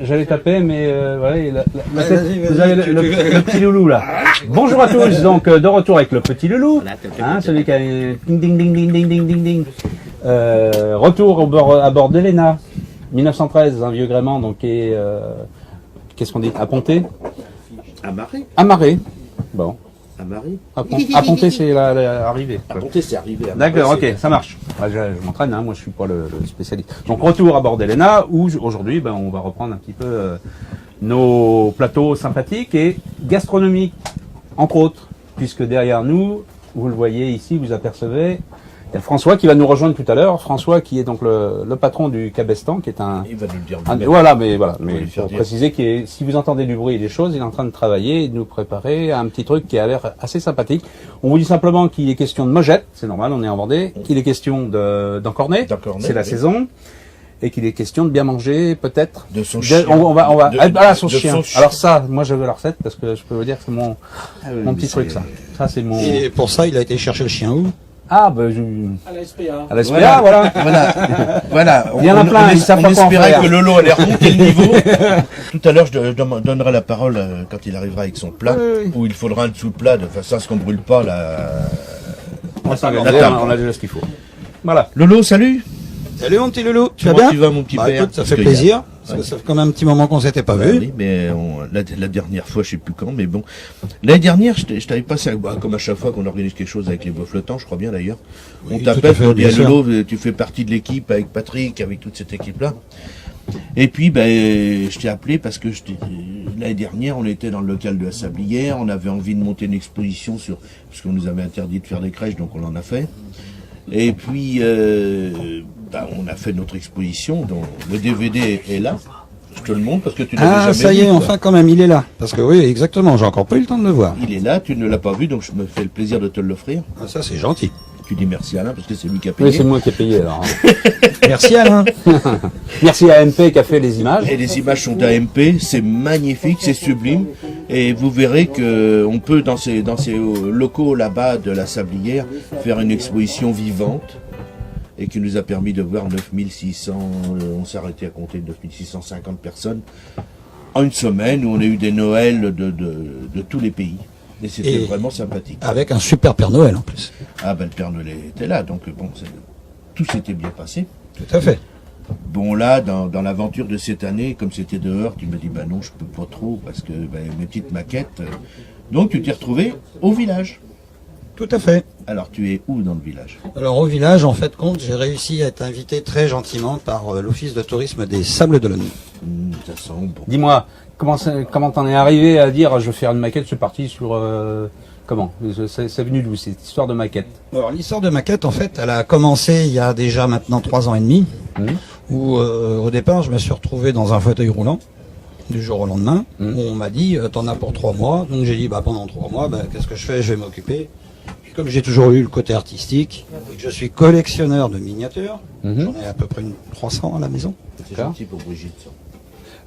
J'allais taper, mais voilà, Vas-y, vous avez le petit loulou là. Bonjour à tous, donc de retour avec le petit loulou, celui qui a ding ding ding ding ding ding ding ding. Retour à bord de l'ENA, 1913, un vieux gréement, donc qu'est-ce qu'on dit, à Ponté, à Maré, bon. À Ponté, c'est l'arrivée. À Ponté, c'est arrivé. D'accord, ok, ça marche. Je m'entraîne, hein, moi je suis pas le spécialiste. Donc retour à bord d'Elena, où aujourd'hui on va reprendre un petit peu nos plateaux sympathiques et gastronomiques, entre autres, puisque derrière nous, vous le voyez ici, vous apercevez, il y a François qui va nous rejoindre tout à l'heure. François qui est donc le patron du Cabestan, qui est un... Il va nous le dire. Voilà, mais pour préciser que si vous entendez du bruit et des choses, il est en train de travailler et de nous préparer un petit truc qui a l'air assez sympathique. On vous dit simplement qu'il est question de mojette, c'est normal, on est en Vendée, qu'il est question d'encornet, c'est la saison, et qu'il est question de bien manger, peut-être. De son chien. Son chien. Alors ça, moi je veux la recette, parce que je peux vous dire que c'est mon petit truc, ça. Ça, c'est mon... Et pour ça, il a été chercher le chien où? À la SPA, voilà. Voilà. Il y en a plein, On espérait que Lolo allait remonter le niveau. Tout à l'heure, je donnerai la parole quand il arrivera avec son plat, où il faudra un dessous de plat de façon à ce qu'on brûle pas la table. On a déjà ce qu'il faut. Voilà. Lolo, salut. Salut mon petit loulou, tu vas Comment bien? tu vas mon petit père? Écoute, ça fait plaisir, parce que ça fait quand même un petit moment qu'on s'était pas vu. Oui, mais la dernière fois, je sais plus quand, mais bon. L'année dernière, je t'avais passé, comme à chaque fois qu'on organise quelque chose avec les bois flottants, je crois bien d'ailleurs. Oui, on t'appelle, on dit à Lolo, tu fais partie de l'équipe avec Patrick, avec toute cette équipe-là. Et puis, je t'ai appelé parce que l'année dernière, on était dans le local de la Sablière, on avait envie de monter une exposition parce qu'on nous avait interdit de faire des crèches, donc on en a fait. Et puis, on a fait notre exposition, dont le DVD est là. Je te le montre parce que tu l'avais jamais vu. Ah, ça y est, enfin quand même, il est là. Parce que oui, exactement, j'ai encore pas eu le temps de le voir. Il est là, tu ne l'as pas vu, donc je me fais le plaisir de te l'offrir. Ah, ça c'est gentil. Tu dis merci Alain, parce que c'est lui qui a payé. Oui, c'est moi qui ai payé alors. Merci Alain. Merci à MP qui a fait les images. Et les images sont AMP, c'est magnifique, c'est sublime. Et vous verrez que on peut, dans ces locaux là-bas de la Sablière, faire une exposition vivante. Et qui nous a permis de voir 9600, on s'est arrêté à compter de 9650 personnes en une semaine où on a eu des Noëls de tous les pays. Et c'était vraiment sympathique. Avec un super Père Noël en plus. Ah le Père Noël était là, donc bon, tout s'était bien passé. Tout à fait. Bon là, dans l'aventure de cette année, comme c'était dehors, tu me dis non, je peux pas trop, parce que mes petites maquettes. Donc tu t'es retrouvé au village. Tout à fait. Alors, tu es où dans le village? Alors, au village, en fait, j'ai réussi à être invité très gentiment par l'Office de tourisme des Sables d'Olonne. Ça sent bon. Dis-moi, comment t'en es arrivé à dire je vais faire une maquette, je suis parti sur... comment c'est venu d'où cette histoire de maquette? Alors, l'histoire de maquette, en fait, elle a commencé il y a déjà maintenant 3 ans et demi, où au départ, je me suis retrouvé dans un fauteuil roulant, du jour au lendemain, où on m'a dit, t'en as pour 3 mois. Donc j'ai dit, pendant 3 mois, qu'est-ce que je fais? Je vais m'occuper. Comme j'ai toujours eu le côté artistique, et que je suis collectionneur de miniatures, j'en ai à peu près 300 à la maison. C'est gentil pour Brigitte, ça.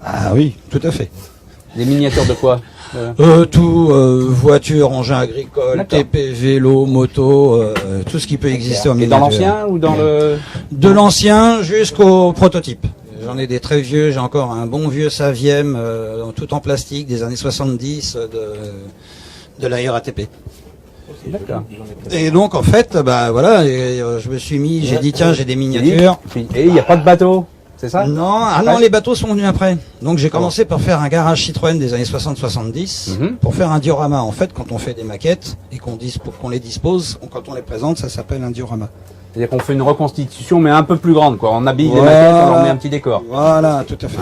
Ah oui, tout à fait. Des miniatures de quoi? Tout, voitures, engins agricoles, TP, vélo, moto, tout ce qui peut exister en miniature. Et dans l'ancien ou dans le... De l'ancien jusqu'au prototype. J'en ai des très vieux, j'ai encore un bon vieux Saviem, tout en plastique, des années 70, de la RATP. D'accord. Et donc en fait, voilà, je me suis mis, j'ai dit tiens, j'ai des miniatures. Et il n'y a pas de bateau, c'est ça? Non, les bateaux sont venus après. Donc j'ai commencé par faire un garage Citroën des années 60-70 pour faire un diorama. En fait, quand on fait des maquettes et qu'on les dispose, quand on les présente, ça s'appelle un diorama. C'est-à-dire qu'on fait une reconstitution, mais un peu plus grande, quoi. On habille les maquettes, on leur met un petit décor. Voilà, tout à fait.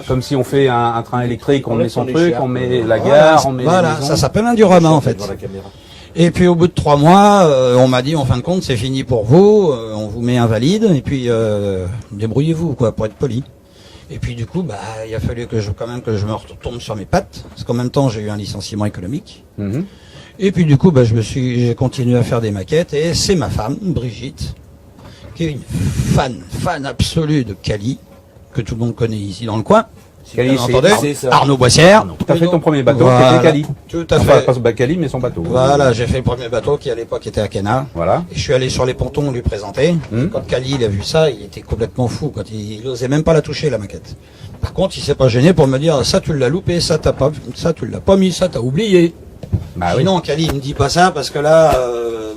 Comme si on fait un train électrique, on met son truc, on met la gare, on met les maisons. Ça s'appelle un diorama en fait. Et puis au bout de 3 mois, on m'a dit en fin de compte c'est fini pour vous, on vous met invalide et puis débrouillez-vous quoi pour être poli. Et puis du coup il a fallu que je me retourne sur mes pattes parce qu'en même temps j'ai eu un licenciement économique. Et puis du coup j'ai continué à faire des maquettes et c'est ma femme Brigitte qui est une fan absolue de Cali que tout le monde connaît ici dans le coin. Cali, Vous entendez c'est ça. Arnaud Boissière. T'as fait ton premier bateau, Voilà. qui était Cali. Tout à Enfin, fait. pas Cali, mais son bateau. Voilà, j'ai fait le premier bateau qui à l'époque était à Kena. Voilà. Et je suis allé sur les pontons lui présenter. Quand Cali il a vu ça, il était complètement fou. Quand il osait même pas la toucher la maquette. Par contre, il s'est pas gêné pour me dire ça tu l'as loupé, ça t'as pas, ça tu l'as pas mis, ça t'as oublié. Bah oui. Non, Cali, il me dit pas ça parce que là,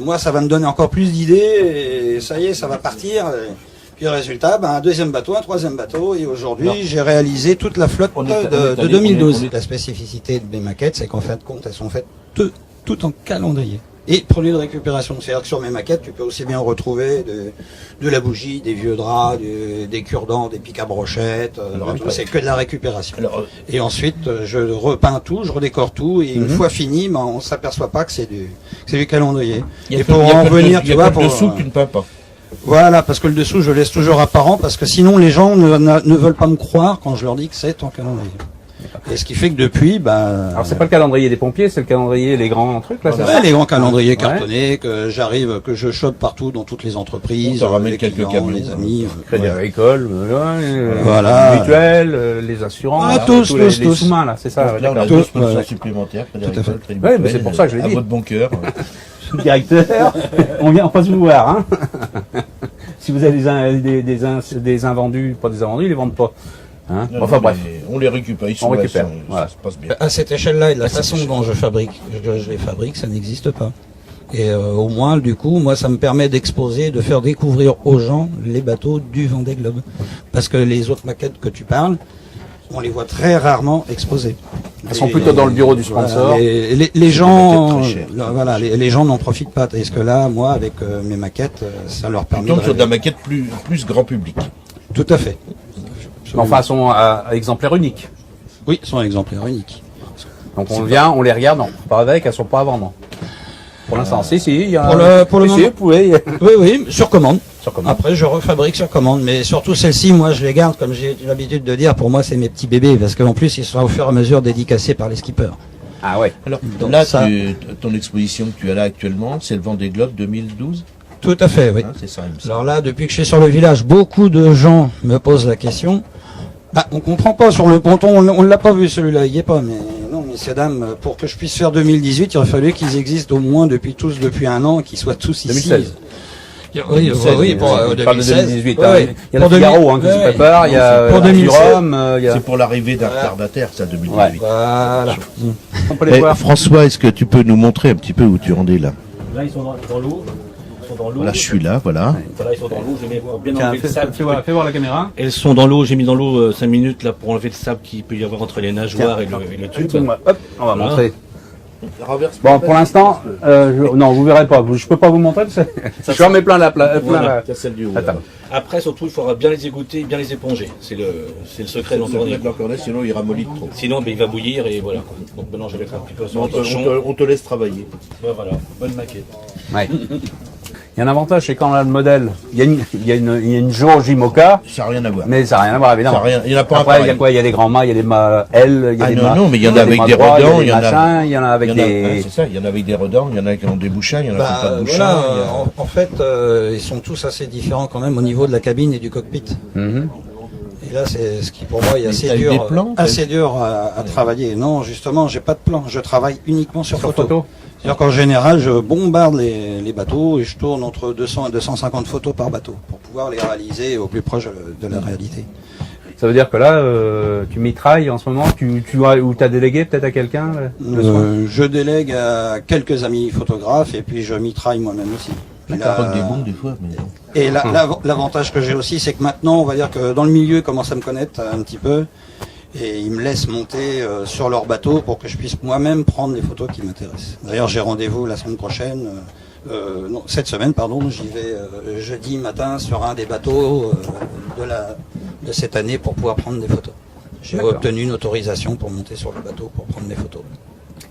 moi, ça va me donner encore plus d'idées et ça y est, ça va partir. Et puis résultat, un deuxième bateau, un troisième bateau et aujourd'hui, j'ai réalisé toute la flotte On est de allé- 2012. on est- La spécificité de mes maquettes, c'est qu'en fin de compte, elles sont faites tout en calendrier. Et produit de récupération. C'est-à-dire que sur mes maquettes, tu peux aussi bien retrouver de la bougie, des vieux draps, des cure-dents, des pics à brochettes. Tout, c'est que de la récupération. Alors, Et ensuite, je repeins tout, je redécore tout, et une fois fini, on s'aperçoit pas que c'est du calendrier. Et pour en venir, tu vois, le pour dessous que tu ne peins pas. voilà, parce que le dessous, je laisse toujours apparent, parce que sinon les gens ne veulent pas me croire quand je leur dis que c'est en calendrier. Et ce qui fait que depuis, Alors c'est pas le calendrier des pompiers, c'est le calendrier, les grands trucs là, c'est ouais, ça? les grands calendriers cartonnés que j'arrive, que je chope partout dans toutes les entreprises, On te ramène les quelques clients, camions, les amis. Crédit ouais. Agricole, Voilà. les mutuelles, les assurances, Ah, tous, les tous. sous-mains là, c'est ça. Donc là, on a d'accord. deux sponsors ouais. supplémentaires. Tout à fait. Ouais, mais c'est pour ça que je l'ai À dit. votre bon cœur. Directeur, on passe vous voir, hein. Si vous avez des invendus, pas des invendus, ils les vendent pas. Hein. Non, Enfin non, bref. mais on les récupère. Ils sont là, récupère, ils sont- voilà. Ça se passe bien. À cette échelle-là et de la À cette façon échelle. dont je les fabrique, ça n'existe pas. Et au moins, du coup, moi, ça me permet d'exposer, de faire découvrir aux gens les bateaux du Vendée Globe. Parce que les autres maquettes que tu parles, on les voit très rarement exposées. Elles sont plutôt dans le bureau du sponsor. Voilà, les gens, maquettes très chères. voilà, les gens n'en profitent pas. Est-ce que là, moi, avec mes maquettes, ça leur On permet tombe de sur de la rêver. maquette plus grand public. Tout à fait. Mais enfin, elles sont à exemplaires uniques. Oui, sont exemplaires uniques. Donc on vient, on les regarde, on part avec, elles sont pas à vendre. Pour l'instant, si, il y a Pour le si, moment. vous pouvez. Oui, sur commande. Sur commande. Après, je refabrique sur commande, mais surtout celles-ci, moi, je les garde, comme j'ai l'habitude de dire, pour moi, c'est mes petits bébés, parce qu'en plus, ils sont au fur et à mesure dédicacés par les skippers. Ah ouais. Alors Donc là, ça- ton exposition que tu as là actuellement, c'est le Vendée Globe 2012. Tout à fait, oui. Hein, c'est ça, il me semble. Alors là, depuis que je suis sur le village, beaucoup de gens me posent la question. Ah, on comprend pas sur le ponton, on l'a pas vu celui-là, il y est pas, mais non, messieurs, dames, pour que je puisse faire 2018, il aurait fallu qu'ils existent au moins depuis un an, qu'ils soient tous ici. 2016. Oui, oui, pour On parle de 2016. 2018. Ouais, hein. ouais. Il y a le Pour Figaro hein, qui se 2000, prépare, il y a pour 2016. Rome, il y a... C'est pour l'arrivée d'un Voilà. retardataire, ça, 2018. Ouais. Voilà. On peut les voir. François, est-ce que tu peux nous montrer un petit peu où tu en es là? Là, ils sont dans l'eau. Ils sont dans l'eau. Voilà, je suis là, voilà. Voilà, ils sont dans l'eau. Je vais bien Tiens, enlever le sable. fais voir la caméra. Elles sont dans l'eau. J'ai mis dans l'eau 5 minutes là pour enlever le sable qu'il peut y avoir entre les nageoires et le tube. Hop, on va Voilà. montrer. Renverse. Bon, pour l'instant, non, vous verrez pas. Je peux pas vous montrer. Parce que je remets plein la Voilà. Il y a celle du haut. Attends. Après, surtout, il faudra bien les égoutter, bien les éponger. C'est le secret de l'encornet. Sinon il ramollit trop. Sinon, il va bouillir et voilà. Donc maintenant, je vais mettre un petit peu sur On le te, torchon. on te laisse travailler. Ouais, voilà, bonne maquette. Ouais. Il y a un avantage, c'est quand on a le modèle. Il y a une jauge IMOCA, Ça n'a rien à voir. mais ça n'a rien à voir évidemment. Ça a rien- il y en a pas un Après, il y a pareil. quoi? Il y a des grands mâts, il y a des mâts L, il y a Ah des non, mâts. non, mais il y en a des avec mâts des droits, redans, il y a des machins, il y en a avec Il y en a- des. ouais, c'est ça, il y en a avec des redans, il y en a qui ont des bouchins, il y en a qui n'ont pas de bouchins. Voilà, il y a- en fait, ils sont tous assez différents quand même au niveau de la cabine et du cockpit. Mhm. Et là, c'est ce qui pour moi est Mais assez t'as eu dur, des plans, assez dur à travailler. Non, justement, j'ai pas de plan. Je travaille uniquement sur Sur photo. photo. C'est-à-dire qu'en général, je bombarde les bateaux et je tourne entre 200 et 250 photos par bateau pour pouvoir les réaliser au plus proche de la réalité. Ça veut dire que là, tu mitrailles en ce moment, ou t'as délégué peut-être à quelqu'un le soin. Je délègue à quelques amis photographes et puis je mitraille moi-même aussi. Puis Ça là- rote des bons des fois, mais bon. Et l'avantage que j'ai aussi, c'est que maintenant, on va dire que dans le milieu, ils commencent à me connaître un petit peu. Et ils me laissent monter sur leur bateau pour que je puisse moi-même prendre les photos qui m'intéressent. D'ailleurs, j'ai rendez-vous la semaine prochaine, non, cette semaine, pardon, j'y vais jeudi matin sur un des bateaux de cette année pour pouvoir prendre des photos. J'ai D'accord. obtenu une autorisation pour monter sur le bateau pour prendre des photos.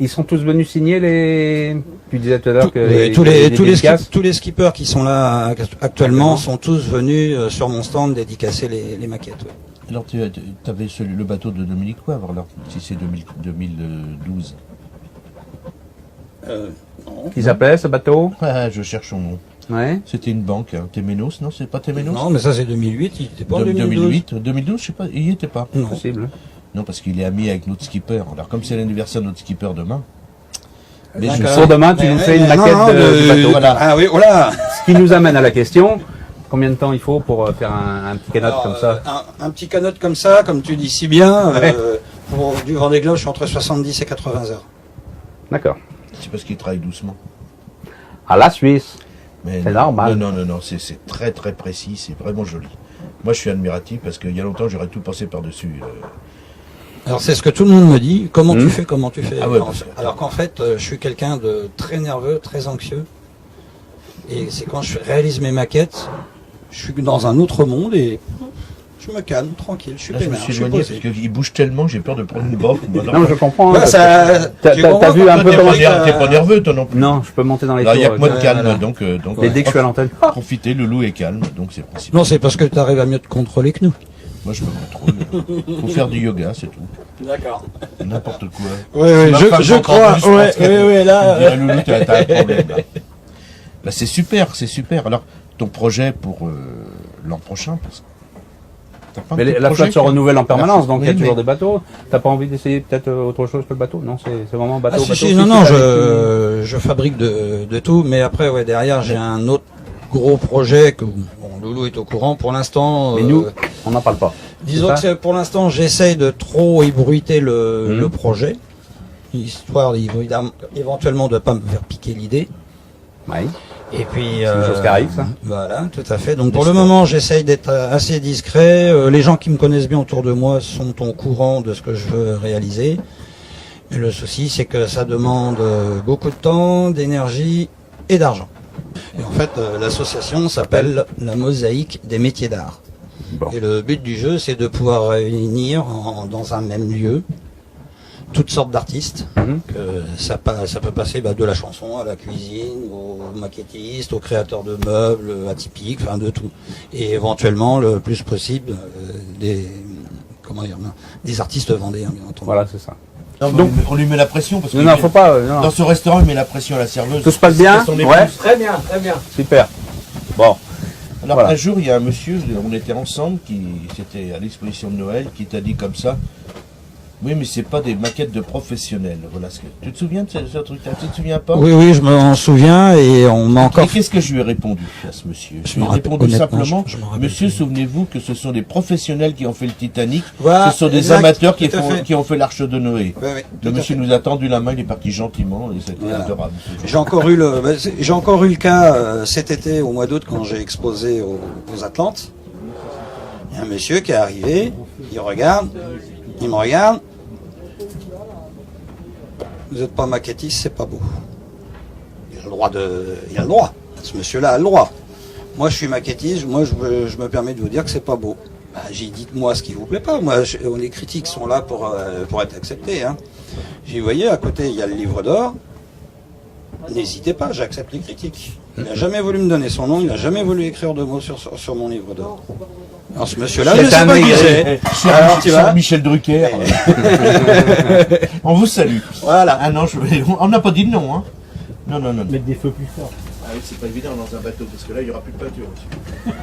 Ils sont tous venus signer les. Tu disais tout à l'heure que tous dédicaces. les skippers qui sont là actuellement sont tous venus sur mon stand dédicacer les maquettes. ouais. Alors, tu avais le bateau de Dominique Poivre, alors, si c'est 2012. Non. Qui s'appelait ce bateau? Ah, je cherche son nom. Ouais. C'était une banque, hein. Téménos, non, c'est pas Téménos Non, mais ça c'est 2008, il était pas en 2012. 2008, 2012, je sais pas, il y était pas. Non. Possible. Non, parce qu'il est ami avec notre skipper. Alors, comme c'est l'anniversaire de notre skipper demain, mais je D'accord. Pour demain, tu nous fais une maquette du bateau. Voilà. Ah oui, voilà. Ce qui nous amène à la question, combien de temps il faut pour faire un petit canot comme ça? Un petit canot comme ça, comme tu dis si bien, pour du Vendée Globe, je suis entre 70 et 80 heures. D'accord. C'est parce qu'il travaille doucement. À la Suisse. Mais C'est non, normal. Non, c'est très très précis, c'est vraiment joli. Moi je suis admiratif parce qu'il y a longtemps j'aurais tout pensé par-dessus. Alors c'est ce que tout le monde me dit, comment tu fais, comment tu fais. Ah ouais, Alors qu'en fait, je suis quelqu'un de très nerveux, très anxieux. Et c'est quand je réalise mes maquettes, je suis dans un autre monde et je me calme, tranquille, je suis Là je me peinard, suis je suis éloigné posé. parce qu'il bouge tellement, j'ai peur de prendre une baffe. Non, je comprends. Ouais, hein, ça- T'as tu t'as comprends vu un quand peu t'es comment... pas- T'es pas nerveux toi non plus. Non, je peux monter dans les Là il y a tours. que moi de calme, voilà. donc Et dès que je suis à l'antenne... profitez, Loulou est calme, donc c'est principal. Non, c'est parce que tu arrives à mieux te contrôler que nous. Moi je me contrôle. Faut faire du yoga, c'est tout. D'accord. N'importe quoi. Oui, oui, Ma femme je m'entend crois. plus, je Ouais, pense qu'elle- oui, là. Je dirais, Loulou, t'as un problème. Là, c'est super, c'est super. Alors, ton projet pour l'an prochain, parce que t'as pas un Mais petit la projet flotte se qui- renouvelle en permanence, donc il y a Oui, toujours mais- des bateaux. T'as pas envie d'essayer peut-être autre chose que le bateau? Non, c'est vraiment bateau, Ah, si, bateau. si, fixe, non, non, avec je fabrique de tout, mais après, ouais, derrière, j'ai un autre gros projet que bon, Loulou est au courant. Pour l'instant, Mais nous, on n'en parle pas. disons c'est que ça pour l'instant, j'essaye de trop ébruiter le projet, histoire éventuellement de pas me faire piquer l'idée. Oui. Et puis, C'est une chose qui arrive, ça. Voilà, tout à fait. Donc pour le moment, j'essaye d'être assez discret. Les gens qui me connaissent bien autour de moi sont au courant de ce que je veux réaliser. Mais le souci, c'est que ça demande beaucoup de temps, d'énergie et d'argent. Et en fait, l'association s'appelle la Mosaïque des métiers d'art. Bon. Et le but du jeu, c'est de pouvoir réunir dans un même lieu toutes sortes d'artistes. Que ça peut passer de la chanson à la cuisine, aux maquettistes, aux créateurs de meubles atypiques, enfin de tout. Et éventuellement, le plus possible, des artistes vendéens, bien entendu. Voilà, c'est ça. Non, mais Donc- on lui met la pression parce que Non, faut pas... non. dans ce restaurant, il met la pression à la serveuse. Tout se passe bien? C'est son épouse. Ouais, Très bien, très bien. super. Bon, Alors Voilà. un jour, il y a un monsieur, on était ensemble, c'était à l'exposition de Noël, qui t'a dit comme ça. Oui, mais c'est pas des maquettes de professionnels. Voilà ce que... Tu te souviens de ce truc-là? Tu te souviens pas? Oui, oui, je m'en souviens et on m'a encore Et qu'est-ce que je lui ai répondu à ce monsieur? Je lui ai m'en rappelle- répondu honnêtement, simplement, je m'en rappelle monsieur, plus. souvenez-vous que ce sont des professionnels qui ont fait le Titanic, Voilà, ce sont des exact, amateurs tout à fait. qui ont fait l'Arche de Noé. Oui, oui, tout Le à monsieur fait. nous a tendu la main, il est parti gentiment, et c'était Voilà. adorable. J'ai encore eu le cas cet été au mois d'août quand j'ai exposé aux Atlantes. Il y a un monsieur qui est arrivé, il me regarde. Vous n'êtes pas maquettiste, c'est pas beau. Il a le droit. Ce monsieur-là a le droit. Moi, je suis maquettiste, moi, je me permets de vous dire que c'est pas beau. Bah, j'ai dit, dites-moi ce qui vous plaît pas. Moi, les critiques sont là pour être acceptées. Hein. J'ai dit, vous voyez, à côté, il y a le livre d'or. N'hésitez pas, j'accepte les critiques. Il n'a jamais voulu me donner son nom, il n'a jamais voulu écrire de mots sur mon livre d'or. Alors ce monsieur-là, je ne C'est sais un pas qui nègre. c'est. Alors tu vois, Michel Drucker. On vous salue. voilà. Ah non, on n'a pas dit de nom, hein. Non. Mettre des feux plus forts. Ah oui, c'est pas évident dans un bateau, parce que là, il n'y aura plus de peinture aussi.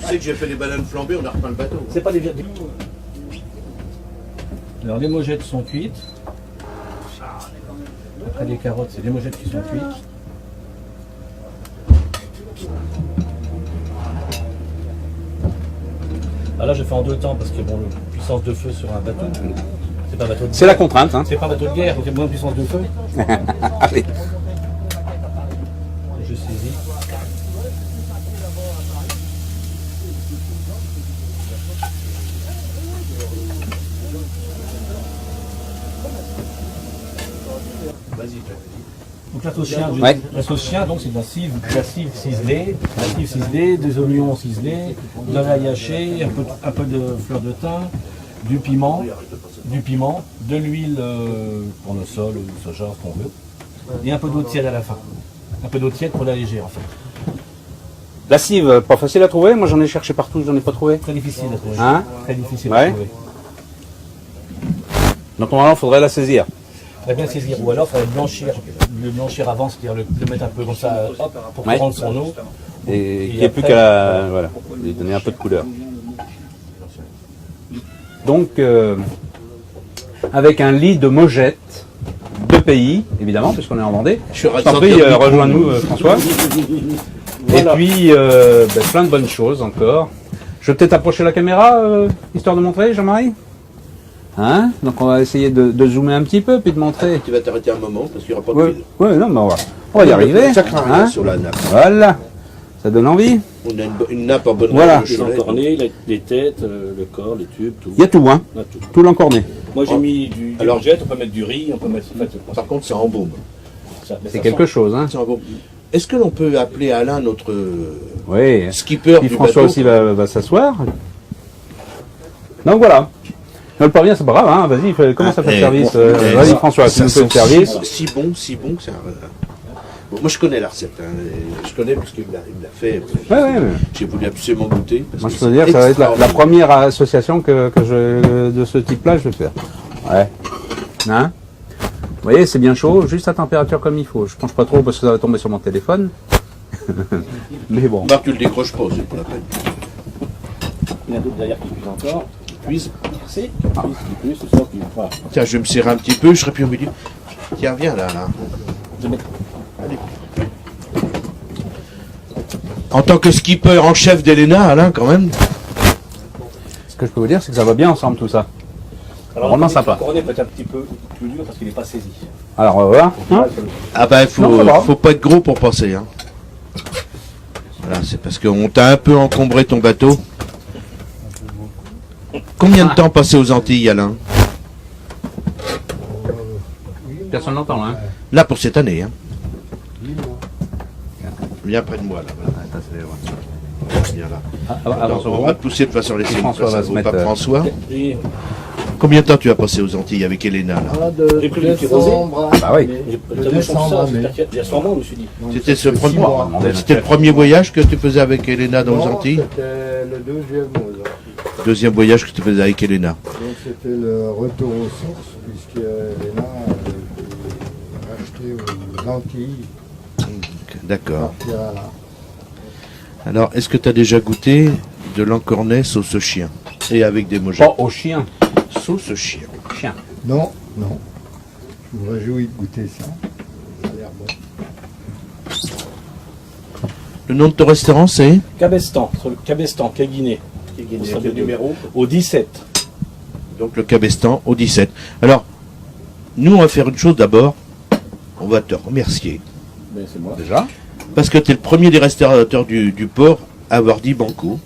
Tu sais que j'ai fait les bananes flambées, on a repeint le bateau. C'est pas des verres. Alors les mojettes sont cuites. Après les carottes, c'est les mojettes qui sont cuites. Ah là, je fais en deux temps parce que bon, la puissance de feu sur un bateau, c'est pas un bateau de c'est la contrainte. Hein. c'est pas un bateau de guerre, donc il y a moins de puissance de feu. Allez. Je saisis. Donc la sauce chien, Ouais. la sauce chien, donc c'est de la cive ciselée, des oignons ciselés, de l'ail haché, un peu de fleur de thym, du piment, de l'huile pour le sol ou ce genre qu'on veut, et un peu d'eau tiède à la fin. Un peu d'eau tiède pour l'alléger en fait. La cive, pas facile à trouver. Moi, j'en ai cherché partout, j'en ai pas trouvé. Très difficile à trouver. Hein? Très difficile Ouais. à trouver. Donc, normalement, il faudrait la saisir. Très bien saisir, ou alors il faudrait le blanchir avant, c'est-à-dire le mettre un peu comme ça, hop, pour Ouais. prendre son eau. Et qu'il n'y ait plus après- qu'à la... Voilà, lui donner un peu de couleur. Donc, avec un lit de mojettes, de pays, évidemment, puisqu'on est en Vendée. Je suis Je t'en prie, rejoins-nous, François. Voilà. Et puis, plein de bonnes choses encore. Je vais peut-être approcher la caméra, histoire de montrer, Jean-Marie. Hein? Donc, on va essayer de zoomer un petit peu, puis de montrer. Tu vas t'arrêter un moment parce qu'il n'y aura pas de Ouais, fil. ouais, non, mais on va y arriver. Ça craint rien Hein? sur la nappe. Voilà. Ça donne envie. On a une nappe en bonne Voilà. résolution. Les encornés, les têtes, le corps, les tubes, tout. Il y a tout, hein. On a tout. Tout l'encorné. Moi j'ai mis du Alors- courgette, on peut mettre du riz, on peut mettre. Par contre, c'est en baume. C'est quelque chose, hein. C'est en baume. Est-ce que l'on peut appeler Alain notre Oui. skipper Puis du François bateau aussi va s'asseoir. Donc voilà. Ne le pas bien, c'est pas grave, hein. Vas-y, comment ça fait le service Vas-y, François, tu nous fais le service. Si bon que ça. Bon, moi je connais la recette. Hein. Je connais parce qu'il me l'a fait. Ouais. J'ai voulu absolument goûter. Parce Moi, je que peux dire que ça va être la extraordinaire. première association de ce type-là, je vais faire. Ouais. Hein? Vous voyez, c'est bien chaud, juste à température comme il faut. Je penche pas trop parce que ça va tomber sur mon téléphone. Mais bon. Marc, tu le décroches pas, c'est pas la peine. Il y en a d'autres derrière qui cuisent encore. Cuise. Merci. Qui cuisent, c'est ça. Voilà. Tiens, je vais me serrer un petit peu, je serai plus au milieu. Tiens, viens là. Je mets- Allez. En tant que skipper en chef d'Elena, Alain, quand même. Ce que je peux vous dire, c'est que ça va bien ensemble tout ça. Alors, Vraiment le sympa. cornet peut être un petit peu plus dur parce qu'il n'est pas saisi. Alors, voilà. Hein? Ah bah, Non, ça va. faut pas être gros pour passer. Hein. Voilà, c'est parce qu'on t'a un peu encombré ton bateau. Combien de temps passé aux Antilles, Alain? Personne n'entend, hein? Là, pour cette année. Hein. Viens près de moi, là. Voilà. Viens là. Avant On va te pousser de façon à laisser une François place va à se vous, mettre, pape François. Et Combien de temps tu as passé aux Antilles avec Elena là? j'ai pris le petit rosé. Bah oui. J'ai décembre, mais- Il y a 100 mois, je me suis dit. C'était ce c'est premier, 6 mois. c'était le premier voyage que tu faisais avec Elena dans les Non, Antilles? c'était le deuxième aux Antilles. Deuxième voyage que tu faisais avec Elena. Donc c'était le retour aux sources, puisque Léna avait été racheté aux Antilles. D'accord. Partir à la- Alors, est-ce que tu as déjà goûté de l'encornet sauce chien? Et avec des mojettes. Oh, au chien. Sauce chien. Chien. Non, non. Je me réjouis de goûter ça. Ça a l'air bon. Le nom de ton restaurant, c'est? Cabestan, sur le Cabestan, Guinée. Quel numéro? Au 17. Donc le Cabestan au 17. Alors, nous, on va faire une chose d'abord. On va te remercier. Mais c'est moi. Déjà. Parce que tu es le premier des restaurateurs du port à avoir dit banco.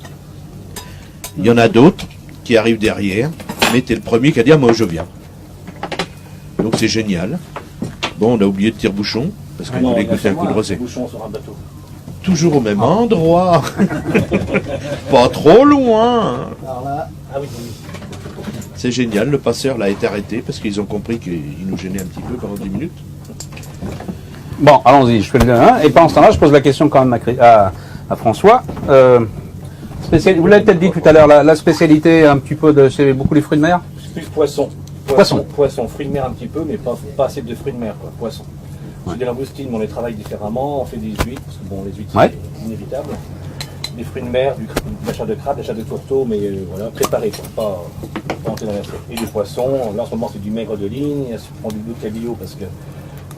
Il y en a d'autres qui arrivent derrière, mais tu es le premier qui a dit ah, moi je viens. Donc c'est génial. Bon, on a oublié de tire-bouchon, parce qu'on voulait goûter un coup de rosé. Bouchon sur un bateau. Toujours au même endroit. Pas trop loin. Alors là, Ah oui, oui. C'est génial, le passeur l'a été arrêté parce qu'ils ont compris qu'il nous gênait un petit peu pendant 10 minutes. Bon, allons-y, je fais le 1. Et pendant ce temps-là, je pose la question quand même à François. Vous l'avez peut-être dit tout à l'heure, la spécialité un petit peu c'est beaucoup les fruits de mer. Plus poisson. Poisson. Poisson, fruits de mer un petit peu, mais pas assez de fruits de mer, quoi. Poisson. C'est des langoustines, mais on les travaille différemment. On fait des huîtres, parce que bon, les huîtres, Ouais. c'est inévitable. Des fruits de mer, de l'achat de crabe, d'achat de tourteau, mais voilà, préparé, quoi. Pas entrer dans l'assiette. Et du poisson, là en ce moment c'est du maigre de ligne, je prends du cabillaud parce que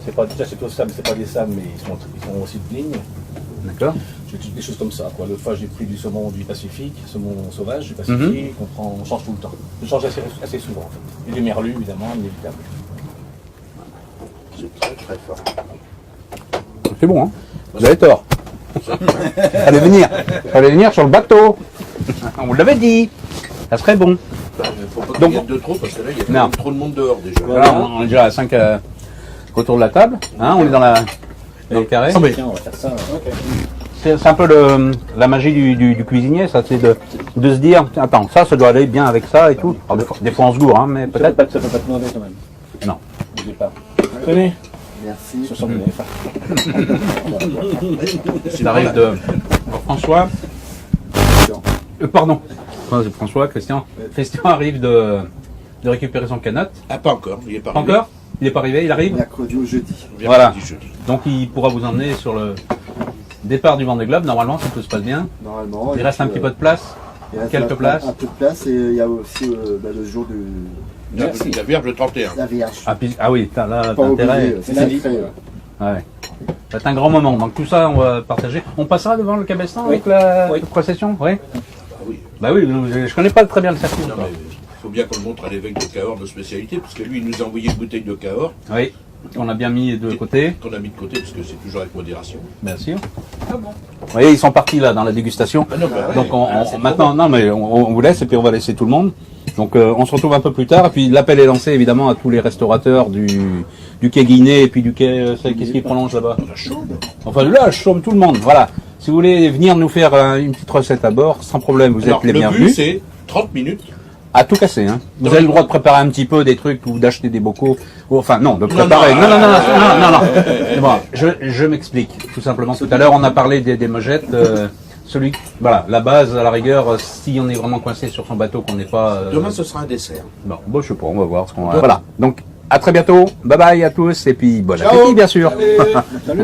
c'est pas, déjà c'est au sable, c'est pas des sables, mais ils sont aussi de ligne. D'accord. J'ai des choses comme ça, quoi. L'autre fois, j'ai pris du saumon du Pacifique, saumon sauvage du Pacifique, on change tout le temps. Je change assez souvent, en fait. Et du merlu, évidemment, inévitable. C'est très très fort. C'est bon, hein. Vous avez tort. Fallait venir sur le bateau. On vous l'avait dit. Ça serait bon. Faut pas Donc- qu'il y ait de trop parce que là il y a quand Non. même trop de monde dehors déjà. Voilà. Voilà, on est déjà à 5 autour de la table. Hein, on est dans le carré. Ah, mais- Tiens, on va faire ça. Ok. C'est un peu la magie du cuisinier, ça, c'est de se dire, attends, ça doit aller bien avec ça et tout. Alors, des fois on se gourre, hein, mais peut-être. Ça peut pas te mauvais quand même. Non. Au départ. Tenez, merci. 69. Ça arrive de François. Pardon. C'est François, Christian. Christian arrive de récupérer son canot. Ah pas encore, il est pas Pas arrivé. encore. Il n'est pas arrivé, il arrive. Mercredi ou jeudi. Voilà. Mercredi, jeudi. Donc il pourra vous emmener sur le départ du Vendée Globe. Normalement, si tout se passe bien. Normalement. Il reste un petit peu de place. Il reste Quelques places. un peu de place et il y a aussi le jour de La Vierge le 31. la Vierge. Ah oui, là, t'as Pas intérêt. oublié, c'est sacré. Ouais. C'est un grand moment. Donc tout ça, on va partager. On passera devant le cabestan Oui. avec la Oui. procession, oui. oui. Bah oui, je connais pas très bien le circuit. Non, mais il faut bien qu'on le montre à l'évêque de Cahors nos spécialités, parce que lui, il nous a envoyé une bouteille de Cahors Oui. On a bien mis de côté, qu'on a mis de côté, parce que c'est toujours avec modération. bien sûr. Vous voyez, ils sont partis là dans la dégustation. Ah non, bah ouais. Donc maintenant, non mais on vous laisse et puis on va laisser tout le monde. Donc on se retrouve un peu plus tard. Et puis l'appel est lancé évidemment à tous les restaurateurs du quai Guinet et puis du quai, qu'est-ce qui prolonge là-bas? La chaude. Enfin là, je somme tout le monde. Voilà. Si vous voulez venir nous faire une petite recette à bord, sans problème, vous Alors, êtes les le but, bienvenus. c'est 30 minutes. À tout casser, hein. Vous avez le droit de préparer un petit peu des trucs ou d'acheter des bocaux. Ou, enfin, non, de préparer. Non. Bon, je m'explique. Tout simplement. Tout à l'heure, on a parlé des mojettes. Voilà, la base, à la rigueur, si on est vraiment coincé sur son bateau, qu'on n'est pas. Demain, ce sera un dessert. Bon, je sais pas, on va voir ce qu'on va. Voilà. Donc, à très bientôt. Bye bye à tous. Et puis, bon Ciao. appétit, bien sûr. Salut.